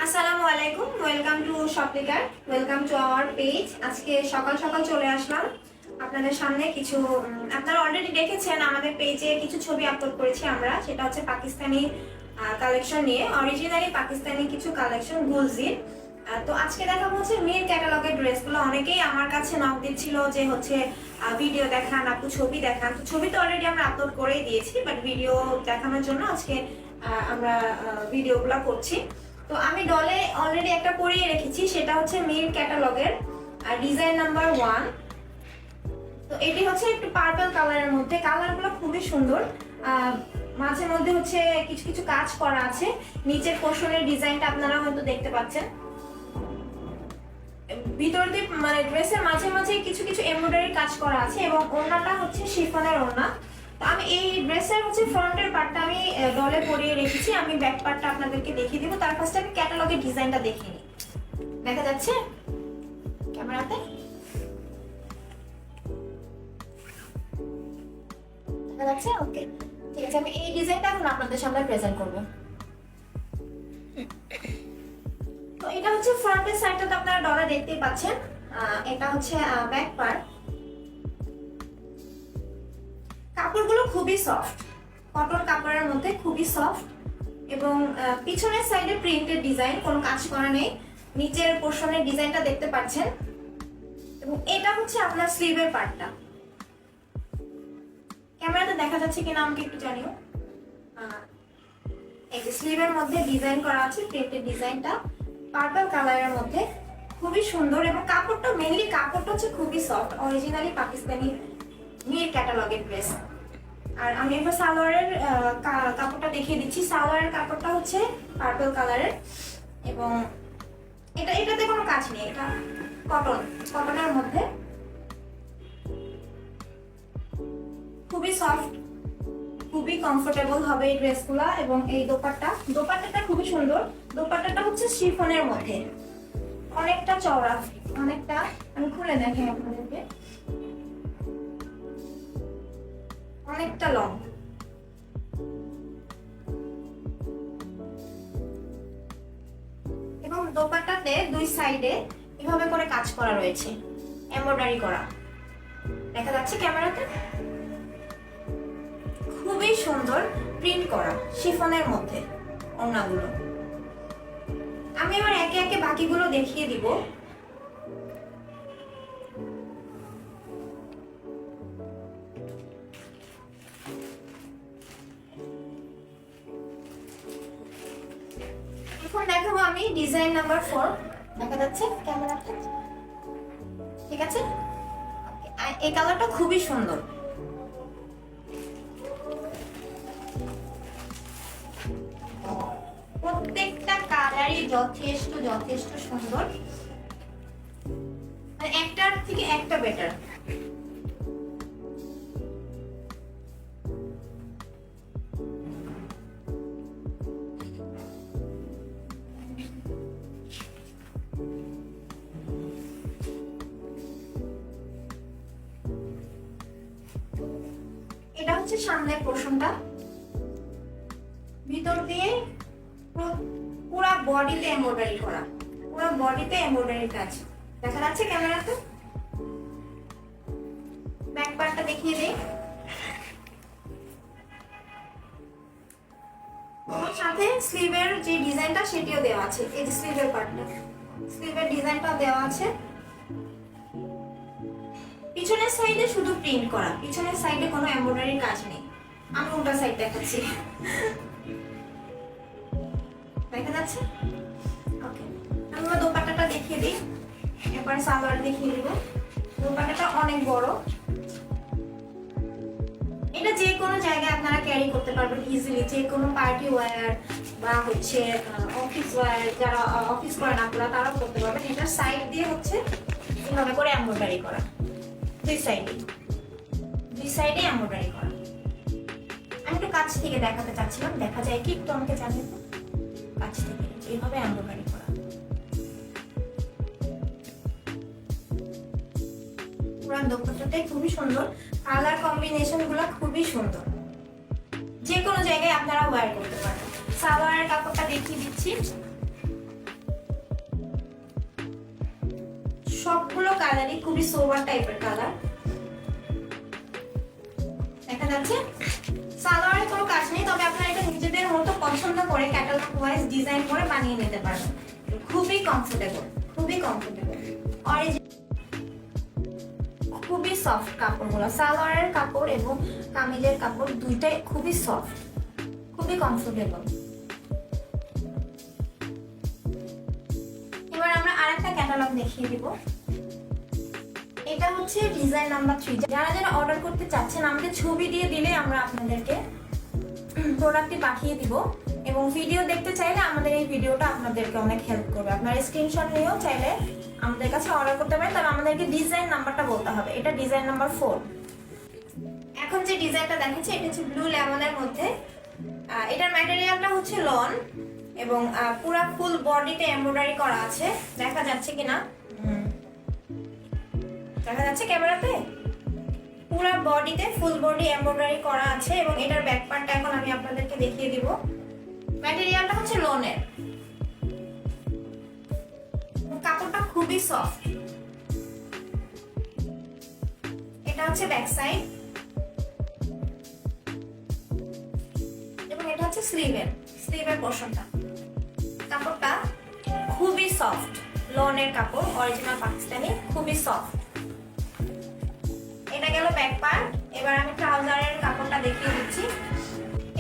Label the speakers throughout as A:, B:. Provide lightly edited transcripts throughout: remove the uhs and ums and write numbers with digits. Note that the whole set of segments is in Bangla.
A: আসসালামু আলাইকুম, ওয়েলকাম টু শপলিকার, ওয়েলকাম টু আওয়ার পেজ। আজকে সকাল সকাল চলে আসলাম আপনাদের সামনে। কিছু আপনারা অলরেডি দেখেছেন আমাদের পেজে কিছু ছবি আপলোড করেছি আমরা, সেটা হচ্ছে পাকিস্তানি কালেকশন নিয়ে, অরিজিনালি পাকিস্তানি কিছু কালেকশন গুলজির। তো আজকে দেখাবো হচ্ছে মির ক্যাটালগের ড্রেসগুলো। অনেকেই আমার কাছে নক দিচ্ছিল যে হচ্ছে ভিডিও দেখান আপু, ছবি দেখান। তো ছবি তো অলরেডি আমরা আপলোড করেই দিয়েছি, বাট ভিডিও দেখানোর জন্য আজকে আমরা ভিডিওগুলো করছি। তো আমি ডলে অলরেডি একটা পরিয়ে রেখেছি, সেটা হচ্ছে মির ক্যাটালগের ডিজাইন নাম্বার 1। তো এটি হচ্ছে একটু পার্পল কালারের মধ্যে, কালারগুলো খুবই সুন্দর। মাঝে মধ্যে হচ্ছে কিছু কিছু কাজ করা আছে, নিচের পোর্শনের ডিজাইনটা আপনারা হয়তো দেখতে পাচ্ছেন। ভিতর দিয়ে মানে ড্রেসের মাঝে মাঝে কিছু কিছু এমব্রয়ডারি কাজ করা আছে, এবং ওড়নাটা হচ্ছে শিফনের ওড়না। তো আমি এই ড্রেসের হচ্ছে ফ্রন্টের পার্টটা আমি ডলে পরিয়ে রেখেছি, আমি ব্যাক পার্টটা আপনাদেরকে দেখিয়ে দিব। তার ফার্স্টে আমি ক্যাটালগের ডিজাইনটা দেখিয়ে নিই। দেখা যাচ্ছে ক্যামেরাতে? দেখা যাচ্ছে? ওকে, ঠিক আছে। আমি এই ডিজাইনটা এখন আপনাদের সামনে প্রেজেন্ট করব। তো এটা হচ্ছে ফ্রন্টের সাইডটা, তো আপনারা ডলে দেখতেই পাচ্ছেন। এটা হচ্ছে ব্যাক পার্ট। কাপড়গুলো খুবই সফট, কটন কাপড়ের মধ্যে খুবই সফট, এবং পিছনের সাইডে প্রিন্টেড ডিজাইন, কোনো কাজ করা নেই। নিচের পোর্শনের ডিজাইনটা দেখতে পাচ্ছেন, এবং এটা হচ্ছে আপনার স্লিভের পার্টটা। ক্যামেরাতে দেখা যাচ্ছে কিনা আমাকে একটু জানিও। এই যে স্লিভের মধ্যে ডিজাইন করা আছে, প্রিন্টেড ডিজাইনটা পার্পল কালারের মধ্যে, খুবই সুন্দর। এবং কাপড়টা মেইনলি কাপড়টা হচ্ছে খুবই সফট, অরিজিনালি পাকিস্তানি মির ক্যাটালগের ড্রেস। আর আমি এবার সালোয়ারের কাপড়টা দেখিয়ে দিচ্ছি। সালোয়ারের কাপড়টা হচ্ছে পার্পল কালারের, এবং এটাতে কোনো কাজ নেই, এটা কটনের মধ্যে, খুবই সফট, খুবই কমফোর্টেবল হবে এই ড্রেসগুলা। এবং এই দোপাট্টাটা খুবই সুন্দর। দোপাট্টাটা হচ্ছে শিফনের মধ্যে, অনেকটা চওড়া, অনেকটা, আমি খুলে দেখাই আপনাদেরকে, অনেকটা লং। এবং দোপাট্টাতে দুই সাইডে এভাবে করে কাজ করা রয়েছে, এমব্রয়ডারি করা। দেখা যাচ্ছে ক্যামেরাতে? খুবই সুন্দর প্রিন্ট করা শিফনের মধ্যে ওড়নাগুলো। আমি এবার একে একে বাকিগুলো দেখিয়ে দিব। এখন দেখাবো আমি ডিজাইন নাম্বার 4। দেখা যাচ্ছে ক্যামেরাতে? ঠিক আছে। এই কালারটা খুবই সুন্দর। প্রত্যেকটা কালারই যথেষ্ট যথেষ্ট সুন্দর, মানে একটার থেকে একটা বেটার। এটা হচ্ছে সামনের পোর্শনটা, ভিতর দিয়ে পুরো বডিতে এমব্রয়ডারি করা, পুরো বডিতে এমব্রয়ডারি কাজ। দেখা যাচ্ছে ক্যামেরাতে? ব্যাক পার্টটা দেখিয়ে দেই। ওর সাথে স্লিভের যে ডিজাইনটা সেটিও দেওয়া আছে, এই যে স্লিভের পার্টটা, স্লিভের ডিজাইনটাও দেওয়া আছে। পিছনের সাইডে শুধু প্রিন্ট করা, পিছনের সাইডে কোনো এমব্রয়ডারি কাজ নেই। আমি উল্টা সাইড দেখাচ্ছি। দেখা যাচ্ছে? ওকে, আমি দোপাট্টাটা দেখিয়ে দিই, এরপর সালোয়ার দেখিয়ে দিব। দোপাট্টাটা অনেক বড়, এটা যে কোনো জায়গায় আপনারা ক্যারি করতে পারবেন ইজিলি, যে কোনো পার্টি ওয়্যার বা হচ্ছে অফিস ওয়্যার, যারা অফিস করেন আপনারা তারাও করতে পারবেন। এটার সাইড দিয়ে হচ্ছে এভাবে করে এমব্রয়ডারি করা, দুই সাইডে এমব্রয়ডারি করা। আমি একটু কাছ থেকে দেখাতে চাচ্ছিলাম, দেখা যায় কি একটু আমাকে জানিয়ে দিন। কাছ থেকে এইভাবে এমব্রয়ডারি করা, পুরো দোপাট্টাটাই খুবই সুন্দর। কালার কম্বিনেশন গুলো খুবই সুন্দর, যে কোনো জায়গায় আপনারা ওয়্যার করতে পারেন। সালোয়ারের কাপড়টা দেখিয়ে দিচ্ছি। সবগুলো কালারই খুবই সোবার টাইপের কালার। দেখা যাচ্ছে সালোয়ারে কোনো কাজ নেই, তবে আপনারা এটা নিজেদের মতো পছন্দ করে ক্যাটালগ ওয়াইজ ডিজাইন করে বানিয়ে নিতে পারবেন। খুবই কমফোর্টেবল, খুবই কমফোর্টেবল, খুবই সফট কাপড়গুলো। সালোয়ারের কাপড় এবং কামিজের কাপড় দুইটাই খুবই সফট, খুবই কমফোর্টেবল। এবার আমরা আরেকটা ক্যাটালগ দেখিয়ে দিব। এটা হচ্ছে ডিজাইন নাম্বার 3। যারা যারা অর্ডার করতে চাচ্ছেন আমাদের ছবি দিয়ে দিলে আমরা আপনাদেরকে প্রোডাক্টটি পাঠিয়ে দিব, এবং ভিডিও দেখতে চাইলে আমাদের এই ভিডিওটা আপনাদেরকে অনেক হেল্প করবে। আপনারা স্ক্রিনশট নিয়েও চাইলে আমাদের কাছে অর্ডার করতে পারেন, তবে আমাদেরকে ডিজাইন নাম্বারটা বলতে হবে। এটা ডিজাইন নাম্বার 4। এখন যে ডিজাইনটা দেখাচ্ছি এটা হচ্ছে ব্লু লেমনের মধ্যে। এটার ম্যাটেরিয়ালটা হচ্ছে লন এবং পুরো ফুল বডিতে এমব্রয়ডারি করা আছে। দেখা যাচ্ছে কিনা, দেখা যাচ্ছে ক্যামেরাতে? পুরো বডিতে ফুল বডি এমব্রয়ডারি করা আছে এবং এটার ব্যাক পার্টটা এখন আমি আপনাদেরকে দেখিয়ে দিব। ম্যাটেরিয়ালটা হচ্ছে লনের, কাপড়টা খুবই সফট। এটা হচ্ছে ব্যাক সাইড এবং এটা হচ্ছে স্লিভের পোরশনটা। কাপড়টা খুবই সফট, লনের কাপড়, অরিজিনাল পাকিস্তানি, খুবই সফট। এটা গেল ব্যাক পার্ট। এবার আমি ট্রাউজারের কাপড়টা দেখিয়ে দিচ্ছি।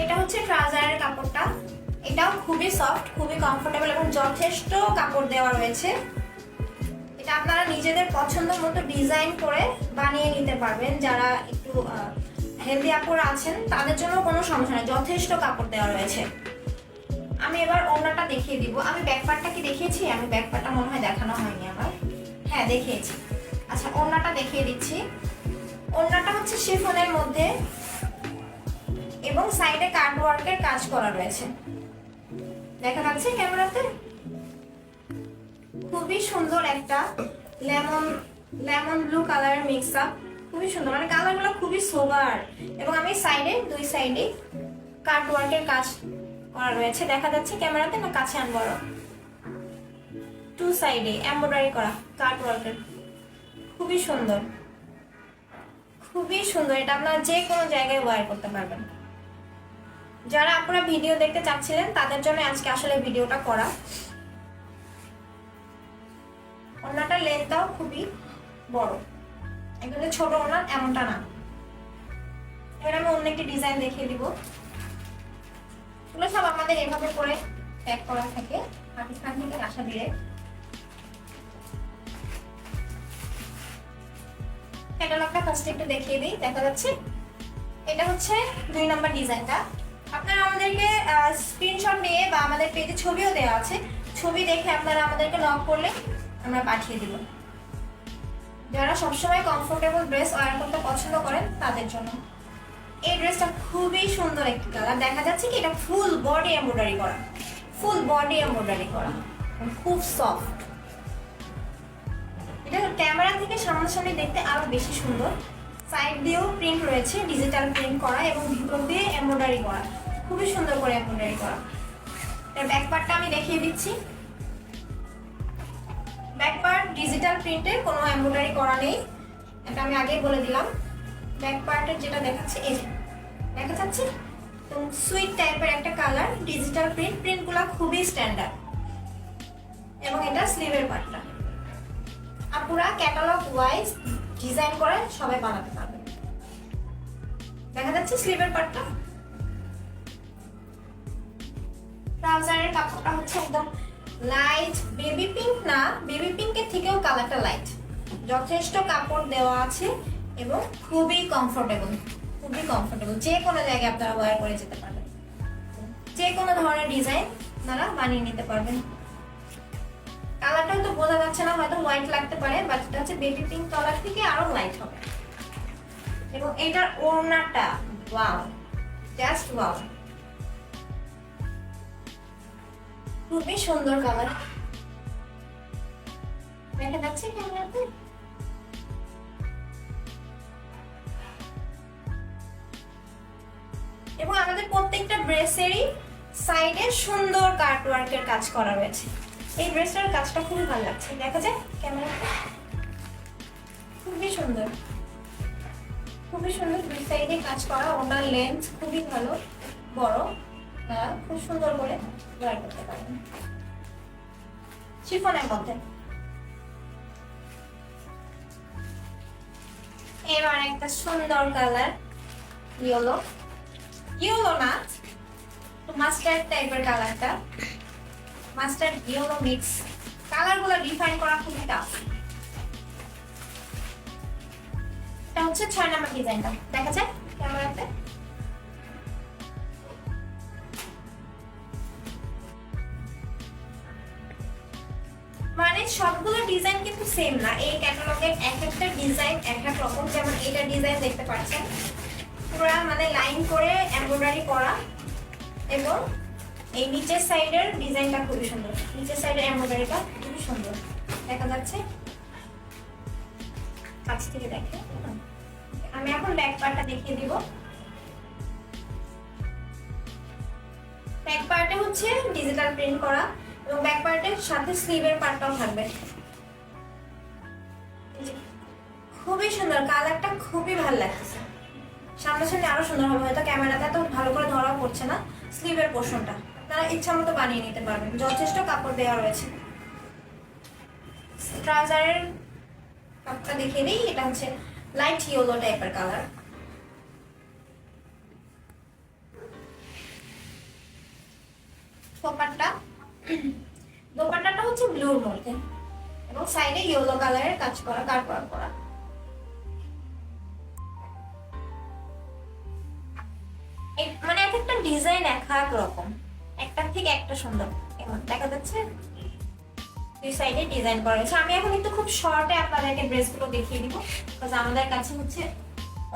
A: এটা হচ্ছে ট্রাউজারের কাপড়টা। এটাও খুবই সফট, খুবই কমফোর্টেবল এবং যথেষ্ট কাপড় দেওয়া রয়েছে। এটা আপনারা নিজেদের পছন্দ মতো ডিজাইন করে বানিয়ে নিতে পারবেন। যারা একটু হেলদি আপুরা আছেন তাদের জন্য কোনো সমস্যা নেই, যথেষ্ট কাপড় দেওয়া রয়েছে। আমি এবার ওড়নাটা দেখিয়ে দিব। আমি ব্যাক পার্টটা কি দেখিয়েছি? আমি ব্যাক পার্টটা মনে হয় দেখানো হয়নি আমার। হ্যাঁ, দেখিয়েছি। আচ্ছা, ওড়নাটা দেখিয়ে দিচ্ছি। ওড়নাটা হচ্ছে শিফনের মধ্যে এবং সাইডে কাট ওয়ার্কের কাজ করা রয়েছে। দেখা যাচ্ছে ক্যামেরাতে? খুবই সুন্দর একটা লেমন ব্লু কালারের মিক্স আপ, খুবই সুন্দর, মানে কালারগুলো খুবই সোবার। এবং আমি দুই সাইডে কাট ওয়ার্কের কাজ করা রয়েছে। দেখা যাচ্ছে ক্যামেরাতে? না কাছে আনবো আরো। 2 সাইডে এমব্রয়ডারি করা কাট ওয়ার্কের, খুবই সুন্দর, খুবই সুন্দর। এটা আপনারা যে কোনো জায়গায় ওয়্যার করতে পারবেন। যারা আপনারা ভিডিও দেখতে চাচ্ছিলেন তাদের জন্য আজকে আসলে ভিডিওটা করা। ওড়নাটার লেন্থটাও খুবই বড়, একদম ছোট ওড়না এমনটা না। এবার আমি অন্য একটি ডিজাইন দেখিয়ে দিব। এগুলো সব আমাদের এভাবে করে প্যাক করা থাকে, পাকিস্তান থেকে আসা দিয়ে। ক্যাটালগটা ফার্স্টে একটু দেখিয়ে দিই। দেখা যাচ্ছে এটা হচ্ছে 2 নাম্বার ডিজাইনটা। আপনারা আমাদেরকে স্ক্রিনশট নিয়ে বা আমাদের পেজে ছবিও দেওয়া আছে, ছবি দেখে আপনারা আমাদেরকে নক করলে আমরা পাঠিয়ে দিব। যারা সবসময় কমফোর্টেবল ড্রেস ওয়্যার করতে পছন্দ করেন তাদের জন্য এই ড্রেসটা খুবই সুন্দর একটি কালার। দেখা যাচ্ছে কি এটা ফুল বডি এমব্রয়ডারি করা, খুব সফট। এটা ক্যামেরা থেকে সামনাসামনি দেখতে আরো বেশি সুন্দর। সাইড দিয়েও প্রিন্ট রয়েছে, ডিজিটাল প্রিন্ট করা এবং ভিতর দিয়ে এমব্রয়ডারি করা, খুবই সুন্দর করে এমব্রয়ডারি করা। এর ব্যাক পার্টটা আমি দেখিয়ে দিচ্ছি। ব্যাক পার্ট ডিজিটাল প্রিন্টে কোনো এমব্রয়ডারি করা নেই, এটা আমি আগেই বলে দিলাম। ব্যাক পার্টের যেটা দেখাচ্ছে এই যে দেখা যাচ্ছে, তো সুইট টাইপের একটা কালার, ডিজিটাল প্রিন্টগুলো খুবই স্ট্যান্ডার্ড। এবং এটা স্লিভের পার্টটা আপুরা ক্যাটালগ ওয়াইজ ডিজাইন করে সবাই বানাতে পারবে। দেখা যাচ্ছে স্লিভের পার্টটা। ট্রাউজারের কাপড়টা হচ্ছে একদম লাইট বেবি পিঙ্ক, না বেবি পিঙ্কের থেকেও কালারটা লাইট, যথেষ্ট কাপড় দেওয়া আছে এবং খুবই কমফোর্টেবল, যে কোনো জায়গায় আপনারা ওয়্যার করে যেতে পারবেন। যে কোনো ধরনের ডিজাইন আপনারা বানিয়ে নিতে পারবেন। কালারটা হয়তো বোঝা যাচ্ছে না, হয়তো হোয়াইট লাগতে পারে, বাট এটা হচ্ছে বেবি পিঙ্ক কালার থেকে আরো লাইট হবে। এবং এটার ওড়নাটা ওয়াও, জাস্ট ওয়াও, খুবই সুন্দর কালার। দেখা যাচ্ছে ক্যামেরাতে? এবং আমাদের প্রত্যেকটা ড্রেসেরই সাইডে সুন্দর কাট ওয়ার্কের কাজ করা রয়েছে। এই ড্রেসটার কাজটা খুবই ভালো লাগছে, দেখা যায় ক্যামেরাতে? খুবই সুন্দর, খুবই সুন্দর। দুই সাইডে কাজ করা, ওনার লেন্থ খুবই ভালো, বড়, খুব সুন্দর করে ওয়ার করতে পারেন শিফনের মধ্যে। এবার একটা সুন্দর কালার, ইয়েলো, ইয়েলো না মাস্টার্ড টাইপের কালারটা, মাস্টার্ড ইয়েলো মিক্স। কালারগুলো ডিফাইন করা খুবই টাফ। এটা হচ্ছে 6 নাম্বার ডিজাইনটা, দেখা যায় ক্যামেরাতে। মানে সবগুলো ডিজাইন কিন্তু সেম না, এই ক্যাটালগের এক একটা ডিজাইন এক এক রকম। যেমন এটা ডিজাইন দেখতে পাচ্ছেন, পুরো মানে লাইন করে এমব্রয়ডারি করা, এবং এই নিচের সাইডের ডিজাইনটা খুবই সুন্দর। নিচের সাইডের এমব্রয়ডারিটা খুবই সুন্দর দেখা যাচ্ছে কাছ থেকে দেখে। আমি এখন ব্যাক পার্টটা দেখিয়ে দিব। ব্যাক পার্টে হচ্ছে ডিজিটাল প্রিন্ট করা, এবং ব্যাক পার্টের সাথে স্লিভের পার্টটাও থাকবে। খুবই সুন্দর, কালারটা খুবই ভালো লাগতেছে। সামনাসামনি আরো সুন্দর হবে, হয়তো ক্যামেরাতে তো ভালো করে ধরাও পড়ছে না। স্লিভের পোর্শনটা আপনারা ইচ্ছা মতো বানিয়ে নিতে পারবেন, যথেষ্ট কাপড় দেওয়া রয়েছে। ট্রাউজারের কাপড়টা দেখিয়ে দিই, এটা হচ্ছে লাইট ইয়েলো টাইপের কালার। দোপাট্টাটা হচ্ছে ব্লুর মধ্যে, এবং সাইডে ইয়েলো কালারের কাজ করা, কারওয়ার্ক করা। মানে এক একটা ডিজাইন এক এক রকম, একটা থেকে একটা সুন্দর। এমন দেখা যাচ্ছে দুই সাইডে ডিজাইন করা হয়েছে। আমি এখন একটু খুব শর্টে আপনাদেরকে ড্রেসগুলো দেখিয়ে দিব, কারণ আমাদের কাছে হচ্ছে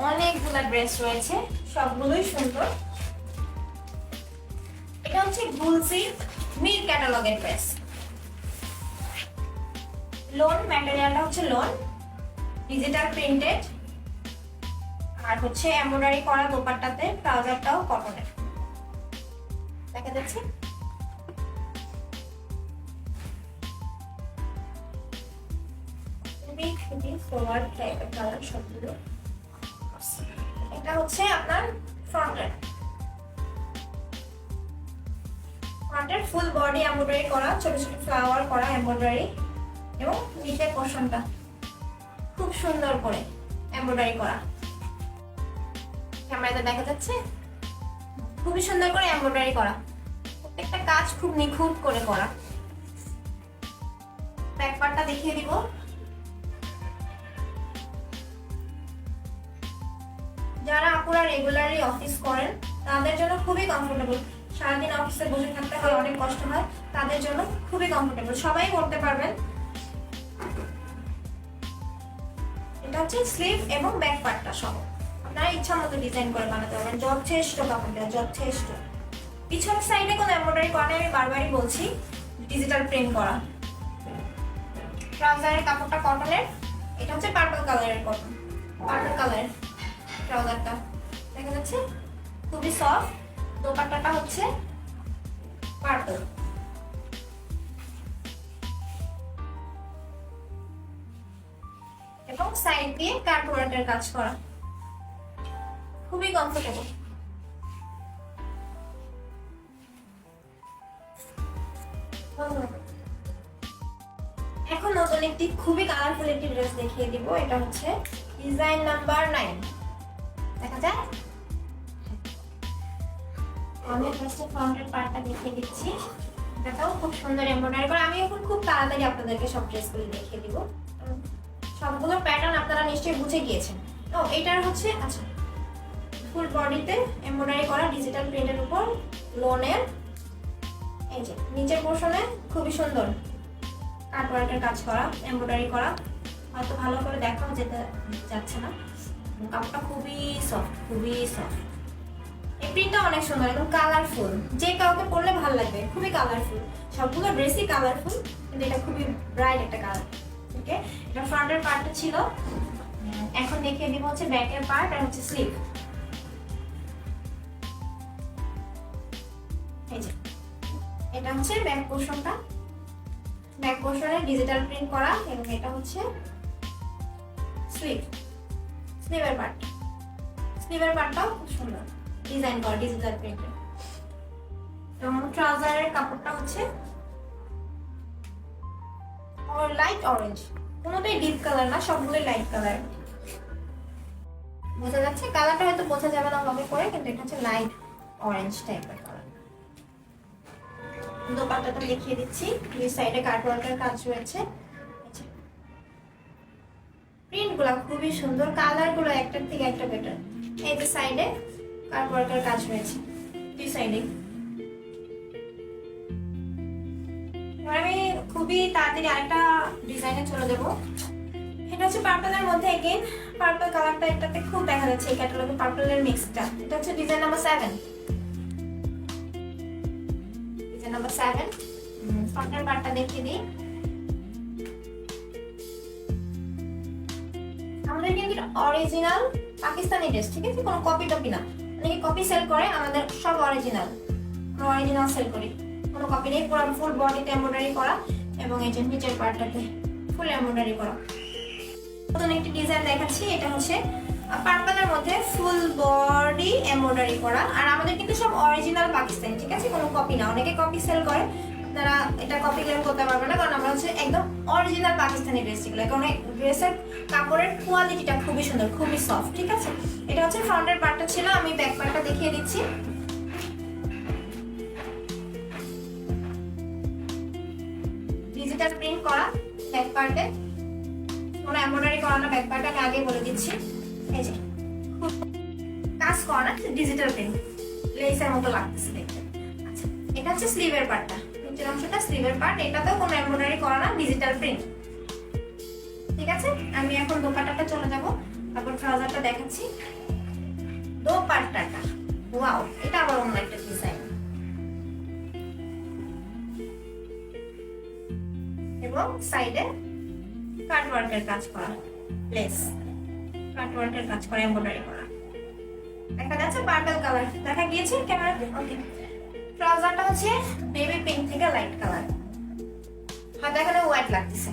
A: অনেকগুলো ড্রেস রয়েছে, সবগুলোই সুন্দর। এটা হচ্ছে গুলসি মির ক্যাটালগের ড্রেস। লোন ম্যাটেরিয়ালটা হচ্ছে লোন, ডিজিটাল প্রিন্টেড, আর হচ্ছে এমব্রয়ডারি করা দোপাট্টাতে। ট্রাউজারটাও কটনের দেখা যাচ্ছে। খুবই খুবই ফরওয়ার্ড টাইপের কালার সবগুলো। এটা হচ্ছে আপনার ফ্রন্টের ফুল বডি এমব্রয়ডারি করা, ছোট ছোট ফ্লাওয়ার করা এমব্রয়ডারি, এবং নিচের পোর্শনটা খুব সুন্দর করে এমব্রয়ডারি করা। ক্যামেরাতে দেখা যাচ্ছে খুবই সুন্দর করে এমব্রয়ডারি করা, প্রত্যেকটা কাজ খুব নিখুঁত করে করা। ব্যাক পার্টটা দেখিয়ে দিব। যারা আপুরা রেগুলারলি অফিস করেন তাদের জন্য খুবই কমফোর্টেবল। সারাদিন অফিসে বসে থাকতে হয়, অনেক কষ্ট হয়, তাদের জন্য খুবই কমফোর্টেবল, সবাই করতে পারবেন। এটা হচ্ছে স্লিভ এবং ব্যাক পার্টটা সহ আপনারা ইচ্ছা মতো ডিজাইন করে বানাতে পারবেন, যথেষ্ট কাপড় দেওয়া, যথেষ্ট। পিছনের সাইডে কোনো এমব্রয়ডারি করা নেই, আমি বারবারই বলছি, ডিজিটাল প্রিন্ট করা। ট্রাউজারের কাপড়টা কটনের, এটা হচ্ছে পার্পল কালারের কটন, পার্পল কালারের ট্রাউজারটা দেখা যাচ্ছে খুবই সফট। দোপাট্টাটা হচ্ছে পার্পল, এবং সাইড দিয়ে কাটওয়ার্কের কাজ করা, খুবই কমফোর্টেবল। এখন নতুন একটি খুবই কালারফুল একটি ড্রেস দেখিয়ে দিব। এটা হচ্ছে ডিজাইন নাম্বার 9, দেখা যায়। আমি ফার্স্টে ফ্রন্টের পার্টটা দেখিয়ে দিচ্ছি, এটাও খুব সুন্দর এমব্রয়ডারি করা। আমি এখন খুব তাড়াতাড়ি আপনাদেরকে সব ড্রেসগুলো দেখিয়ে দিব, সবগুলো প্যাটার্ন আপনারা নিশ্চয়ই বুঝে গিয়েছেন। ও এটার হচ্ছে আচ্ছা ফুল বডিতে এমব্রয়ডারি করা, ডিজিটাল প্রিন্টের উপর লোনের, এই যে নিচের পোর্শনে খুবই সুন্দর কাটওয়ার্কের কাজ করা, এমব্রয়ডারি করা। হয়তো ভালো করে দেখাও যেতে যাচ্ছে না, কাপড়টা খুবই সফট, খুবই সফট। এই প্রিন্টটা অনেক সুন্দর, একদম কালারফুল, যে কাউকে পরলে ভালো লাগবে, খুবই কালারফুল। সবগুলো ড্রেসই কালারফুল, কিন্তু এটা খুবই ব্রাইট একটা কালার। ওকে, এটা ফ্রন্টের পার্টটা ছিল। এখন দেখিয়ে দিব হচ্ছে ব্যাকের পার্ট আর হচ্ছে স্লিভ। এই যে এটা হচ্ছে ব্যাক পোর্শনটা, ব্যাক পোর্শনে ডিজিটাল প্রিন্ট করা, এবং এটা হচ্ছে স্লিভের পার্ট, স্লিভের পার্টটাও খুব সুন্দর ডিজাইন করা ডিজিটাল প্রিন্টে। এবং ট্রাউজারের কাপড়টা হচ্ছে লাইট অরেঞ্জ, কোনোটাই ডিপ কালার না, সবগুলোই লাইট কালার। বোঝা যাচ্ছে, কালারটা হয়তো বোঝা যাবে না ভাবে করে, কিন্তু এটা হচ্ছে লাইট অরেঞ্জ টাইপের কালার। দোপাট্টাটা দেখিয়ে দিচ্ছি, দুই সাইডে কাটওয়ার্কের কাজ রয়েছে। প্রিন্ট গুলা খুবই সুন্দর, কালার গুলো একটার থেকে একটা বেটার। এই যে সাইডে কাটওয়ার্কের কাজ রয়েছে দুই সাইডে। আমি খুবই তাড়াতাড়ি আরেকটা ডিজাইনে চলে যাবো। এটা হচ্ছে পার্পলের মধ্যে, এগেইন পার্পল কালারটা একটাতে খুব দেখা যাচ্ছে এই ক্যাটালগে, পার্পলের মিক্সটা। এটা হচ্ছে ডিজাইন নাম্বার 7, ডিজাইন নাম্বার 7। ফ্রন্টের পার্টটা দেখিয়ে দিই। আমাদের কিন্তু অরিজিনাল পাকিস্তানি ড্রেস, ঠিক আছে, কোনো কপি টপি না। অনেকে কপি সেল করে, আমাদের সব অরিজিনাল, আমরা অরিজিনাল সেল করি, কোনো কপি নেই। পুরো ফুল বডিতে এমব্রয়ডারি করা এবং এই যে নিচের পার্টটাতে ফুল এমব্রয়ডারি করা। নতুন একটি ডিজাইন দেখাচ্ছি, এটা হচ্ছে পার্পলের মধ্যে ফুল বডি এমব্রয়ডারি করা। আর আমাদের কিন্তু সব অরিজিনাল পাকিস্তানি, ঠিক আছে, কোনো কপি না। অনেকে কপি সেল করে, আপনারা এটা কপি ক্লেম করতে পারবেন না, কারণ আমরা হচ্ছে একদম অরিজিনাল পাকিস্তানি ড্রেস যেগুলো, কারণ ড্রেসের কাপড়ের কোয়ালিটিটা খুবই সুন্দর, খুবই সফট, ঠিক আছে। এটা হচ্ছে ফ্রন্টের পার্টটা ছিল, আমি ব্যাক পার্টটা দেখিয়ে দিচ্ছি। ডিজিটাল প্রিন্ট করা ব্যাক পার্টে, কোনো এমব্রয়ডারি করা না ব্যাক পার্টে, আমি আগে বলে দিচ্ছি। এই যে কাজ করা না, ডিজিটাল প্রিন্ট, লেসের মতো লাগতেছে দেখতে। আচ্ছা, এটা হচ্ছে স্লিভের পার্টটা, নিচের অংশটা স্লিভের পার্ট, এটাতেও কোনো এমব্রয়ডারি করা না, ডিজিটাল প্রিন্ট, ঠিক আছে। আমি এখন দোপাট্টাটা চলে যাব, তারপর ট্রাউজারটা দেখাচ্ছি। দোপাট্টাটা ওয়াও, এটা আবার অন্য একটা ডিজাইন, এবং সাইডে কাটওয়ার্কের কাজ করা, লেস কাটওয়ার্কের কাজ করা, এমব্রয়ডারি করা। দেখা যাচ্ছে পার্পল কালার, দেখা গিয়েছে ক্যামেরাতে? ওকে। ট্রাউজারটা হচ্ছে বেবি পিঙ্ক থেকে লাইট কালার, হাতে এখানে হোয়াইট লাগতেছে।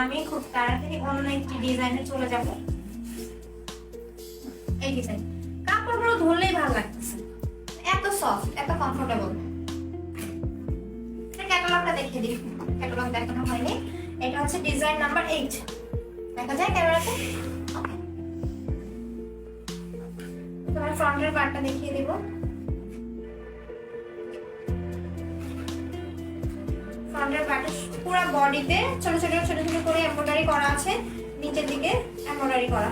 A: আমি খুব তাড়াতাড়ি অন্য একটি ডিজাইনে চলে যাব। এই ডিজাইন, কাপড়গুলো ধরলেই ভালো লাগতেছে, এত সফট, এত কমফোর্টেবল। ক্যাটালগটা দেখিয়ে দিই, ক্যাটালগ দেখানো হয়নি। এটা হচ্ছে ডিজাইন নাম্বার 8, দেখা যায় ক্যামেরাতে? তোমার ফ্রন্টের পার্টটা দেখিয়ে দিব। ফ্রন্টের পার্টে পুরো বডিতে ছোট ছোট ছোট ছোট করে এমব্রয়ডারি করা আছে, নিচের দিকে এমব্রয়ডারি করা,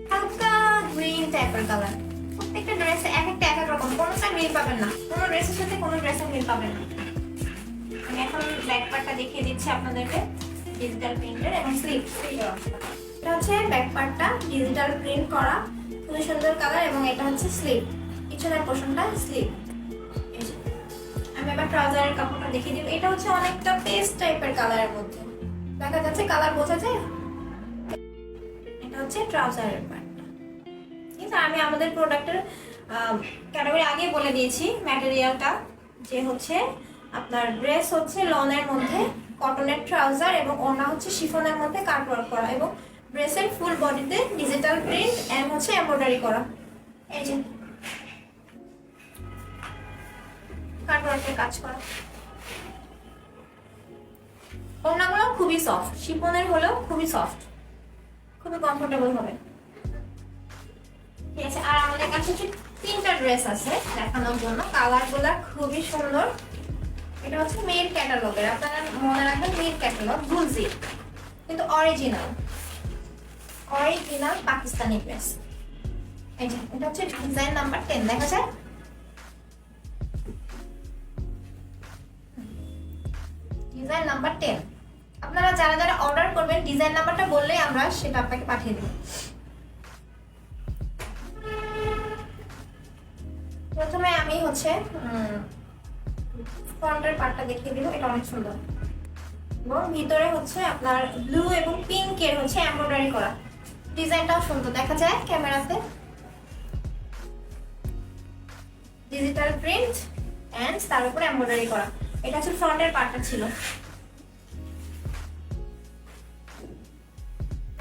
A: হালকা গ্রিন টাইপের কালার। প্রত্যেকটা ড্রেসে এক একটা এক এক রকম, কোনোটা মিল পাবেন না, কোনো ড্রেসের সাথে কোনো ড্রেসে মিল পাবেন না। আমি এখন ব্যাক পার্টটা দেখিয়ে দিচ্ছি আপনাদেরকে, ডিজিটাল প্রিন্টের এবং স্লিভ। এটা হচ্ছে ব্যাক পার্টটা ডিজিটাল প্রিন্ট করা, খুবই সুন্দর কালার, এবং এটা হচ্ছে স্লিভ, পিছনের পোর্শনটা স্লিভ। আমি এবার ট্রাউজারের কাপড়টা দেখিয়ে দিব। এটা হচ্ছে অনেকটা পেস্ট টাইপের কালারের মধ্যে, দেখা যাচ্ছে কালার বোঝা যায়। এটা হচ্ছে ট্রাউজারের পার্টটা, ঠিক আছে। আমি আমাদের প্রোডাক্টের ক্যাটাগরি আগে বলে দিয়েছি, ম্যাটেরিয়ালটা যে হচ্ছে আপনার ড্রেস হচ্ছে লনের মধ্যে কটনের ট্রাউজার, এবং ওড়না হচ্ছে শিফনের মধ্যে কাটওয়ার্ক করা, এবং ড্রেসের ফুল বডিতে ডিজিটাল প্রিন্ট এন্ড হচ্ছে এমব্রয়ডারি করা। এই যে কাটওয়ার্কের কাজ করা, ওড়নাগুলো খুবই সফট, শিফনের হলেও খুবই সফট, খুবই কমফোর্টেবল হবে, ঠিক আছে। আর আমাদের কাছে 3টা ড্রেস আছে দেখানোর জন্য, কালারগুলো খুবই সুন্দর। এটা হচ্ছে মেয়ের ক্যাটালগের, আপনারা মনে রাখবেন মেয়ের ক্যাটালগ, গুলজি, কিন্তু অরিজিনাল অরিজিনাল পাকিস্তানি ড্রেস। এই যে এটা হচ্ছে ডিজাইন নাম্বার 10, দেখা যায়? Design number 10। আপনারা যারা যারা অর্ডার করবেন ডিজাইন নাম্বারটা বললেই আমরা সেটা আপনাকে পাঠিয়ে দেব। প্রথমে আমি হচ্ছে ফ্রন্টের পার্টটা দেখিয়ে দিব, এটা অনেক সুন্দর, এবং ভিতরে হচ্ছে আপনার ব্লু এবং পিঙ্কের হচ্ছে এমব্রয়ডারি করা, ডিজাইনটাও সুন্দর, দেখা যায় ক্যামেরাতে? ডিজিটাল প্রিন্ট এন্ড তার উপরে এমব্রয়ডারি করা। এটা হচ্ছে ফ্রন্টের পার্টটা ছিল।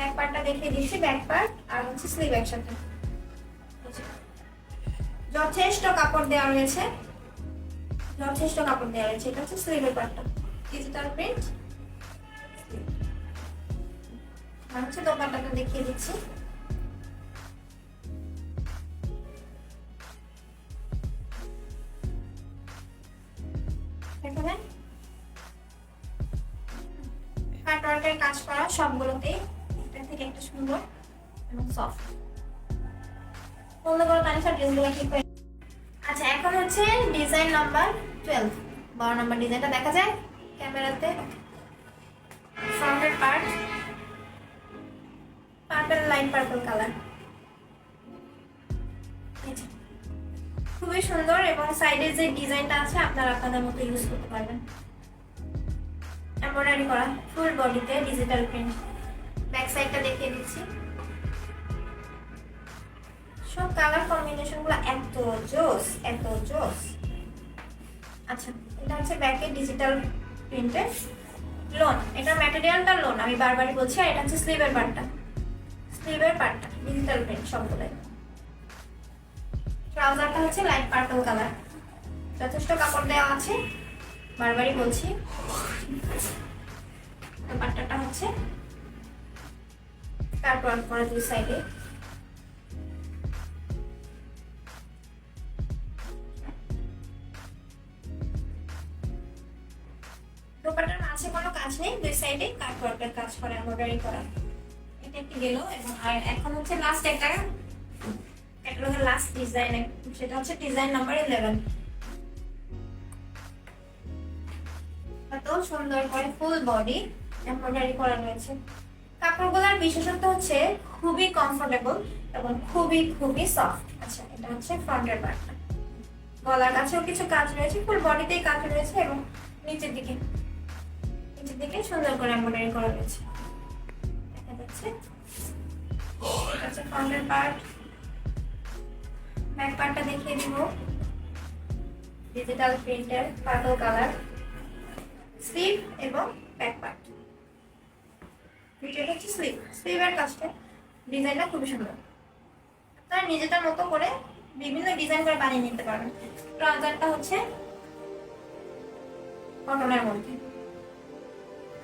A: ব্যাক পার্টটা দেখিয়ে দিচ্ছি, ব্যাক পার্ট আর হচ্ছে স্লিভ একসাথে। যথেষ্ট কাপড় দেওয়া রয়েছে, যথেষ্ট কাপড় দেওয়া রয়েছে। এটা হচ্ছে স্লিভের পার্টটা, ডিজিটাল প্রিন্ট। আর হচ্ছে দোপাট্টাটা দেখিয়ে দিচ্ছি। এখানে কাটওয়ার্কের কাজ করা সবগুলোতেই, একটা থেকে একটা সুন্দর এবং সফট। বন্ধ করো তানিশা, ড্রেসগুলো ঠিক করে। আচ্ছা, এখন হচ্ছে ডিজাইন নাম্বার 12, 12 নম্বর ডিজাইনটা দেখা যায় ক্যামেরাতে। ফ্রন্টের part purple, light purple colour, খুবই সুন্দর। এবং সাইডে যে ডিজাইনটা আছে আপনারা আপনাদের মতো ইউজ করতে পারবেন। এমব্রয়ডারি করা ফুল বডিতে ডিজিটাল প্রিন্ট। ব্যাক সাইডটা দেখিয়ে দিচ্ছি। সব কালার কম্বিনেশনগুলো এত জোস, এত জোস। আচ্ছা, এটা হচ্ছে ব্যাকে ডিজিটাল প্রিন্টের লোন। এটা ম্যাটেরিয়ালটা লোন, আমি বারবারই বলছি। আর এটা হচ্ছে স্লিভের পার্টটা, স্লিভের পার্টটা ডিজিটাল প্রিন্ট সবগুলোই। ট্রাউজারটা হচ্ছে লাইট পার্পল কালার, যথেষ্ট কাপড় দেওয়া আছে, বারবারই বলছি। দোপাট্টাটা হচ্ছে কাটওয়ার্ক করা দুই সাইডে। দোপাট্টার মাঝে কোনো কাজ নেই, দুই সাইডে কাটওয়ার্কের কাজ করা, এমব্রয়ডারি করা। এটা একটু গেল। এবং আর এখন হচ্ছে লাস্ট একটা ক্যাটালগের লাস্ট ডিজাইন, সেটা হচ্ছে ডিজাইন নাম্বার 11। এত সুন্দর করে ফুল বডি এমব্রয়ডারি করা রয়েছে। কাপড়গুলোর বিশেষত্ব হচ্ছে খুবই কমফোর্টেবল এবং খুবই খুবই সফট। আচ্ছা, এটা হচ্ছে ফ্রন্টের পার্টটা, গলার কাছেও কিছু কাজ রয়েছে, ফুল বডিতেই কাজ রয়েছে এবং নিচের দিকে সুন্দর করে এমব্রয়ডারি করা রয়েছে, দেখা যাচ্ছে। এটা হচ্ছে ফ্রন্টের পার্ট। ব্যাক পার্টটা দেখিয়ে দিব, ডিজিটাল প্রিন্টের পার্পল কালার, স্লিভ এবং ব্যাক পার্ট। এটা হচ্ছে স্লিভ, স্লিভের কাজটা ডিজাইনটা খুবই সুন্দর। আপনারা নিজেদের মতো করে বিভিন্ন ডিজাইন করে বানিয়ে নিতে পারবেন। ট্রাউজারটা হচ্ছে কটনের মধ্যে,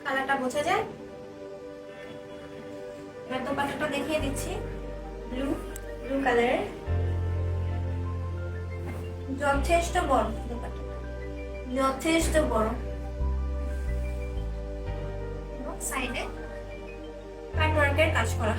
A: কালারটা বোঝা যায়। এবার দোপাট্টাটা দেখিয়ে দিচ্ছি, ব্লু কালারের, যথেষ্ট বড় দোপাট্টাটা, যথেষ্ট বড়। এবং সাইডে কাটওয়ার্কের কাজ করা।